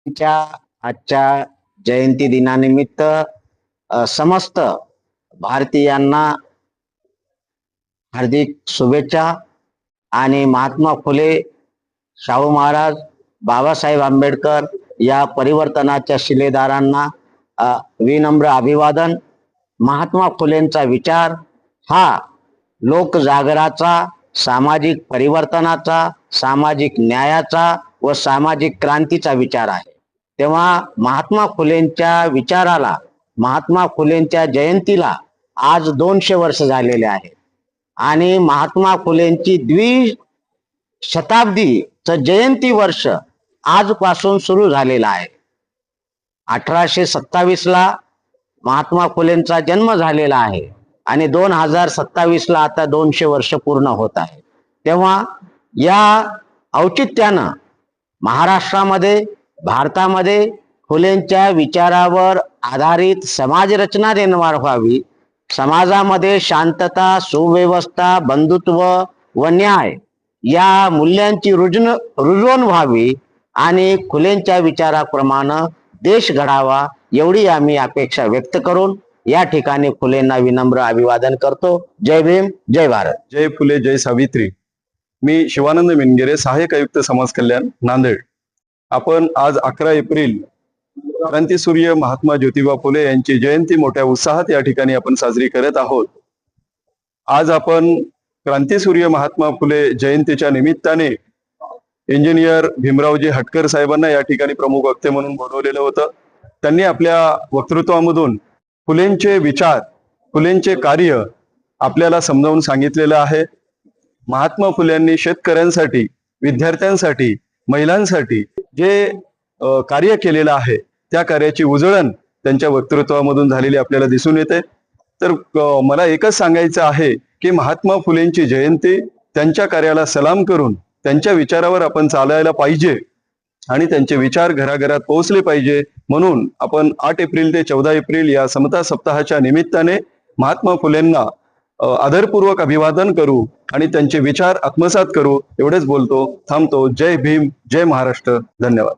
त्यांच्या आजच्या जयंती दिनानिमित्त समस्त भारतीयांना हार्दिक शुभेच्छा आणि महात्मा फुले, शाहू महाराज, बाबासाहेब आंबेडकर या परिवर्तनाच्या शिलेदारांना विनम्र अभिवादन। महात्मा फुलेंचा विचार हा लोकजागराचा, सामाजिक परिवर्तनाचा, सामाजिक न्यायाचा व सामाजिक क्रांतीचा विचार आहे। तेव्हा महात्मा फुलेंच्या विचाराला, महात्मा फुलेंच्या जयंतीला आज 200 वर्ष झालेले आहेत आणि महात्मा फुलेंची द्विशताब्दीचं जयंती वर्ष आजपासून सुरू झालेला आहे। 1827 ला महात्मा फुलेंचा जन्म झालेला आहे आणि 2027 ला आता 200 वर्ष पूर्ण होत आहे। तेव्हा या औचित्यानं महाराष्ट्रामध्ये, भारतामध्ये फुलेंच्या विचारावर आधारित समाज रचना निर्माण व्हावी, समाजामध्ये शांतता, सुव्यवस्था, बंधुत्व व न्याय या मूल्यांची रुजवण व्हावी आणि फुलेंच्या विचाराप्रमाणे देश घडावा, एवढी आम्ही अपेक्षा व्यक्त करून या ठिकाणी फुलेंना विनम्र अभिवादन करतो। जय भीम, जय भारत। जय फुले, जय सावित्री। मी शिवानंद मिनगिरे, सहाय्यक आयुक्त समाज कल्याण, नांदेड। आपण आज 11 एप्रिल क्रांतीसूर्य महात्मा ज्योतिबा फुले यांची जयंती मोठ्या उत्साहात या ठिकाणी आपण साजरी करत आहोत। आज आपण क्रांतीसूर्य महात्मा फुले जयंतीच्या निमित्ताने इंजिनियर भीमरावजी हटकर साहेबांना या ठिकाणी प्रमुख वक्ते म्हणून बोलवलेलं होतं। त्यांनी आपल्या वक्तृत्वामधून फुलेंचे विचार, फुलेंचे कार्य आपल्याला समजावून सांगितलेलं आहे। महात्मा फुल्यांनी शेतकऱ्यांसाठी, विद्यार्थ्यांसाठी, महिलांसाठी जे कार्य केलेलं आहे त्या कार्याची उजळण त्यांच्या वक्तृत्वामधून झालेली आपल्याला दिसून येते। तर मला एकच सांगायचं आहे की महात्मा फुलेंची जयंती, त्यांच्या कार्याला सलाम करून त्यांच्या विचारावर आपण चालायला पाहिजे आणि त्यांचे विचार घराघरात पोहोचले पाहिजे। म्हणून आपण 8 एप्रिल ते 14 एप्रिल या समता सप्ताहाच्या निमित्ताने महात्मा फुलेंना आदरपूर्वक अभिवादन करू आणि त्यांचे विचार आत्मसात करू। एवढेच बोलतो, थांबतो। जय भीम, जय महाराष्ट्र। धन्यवाद।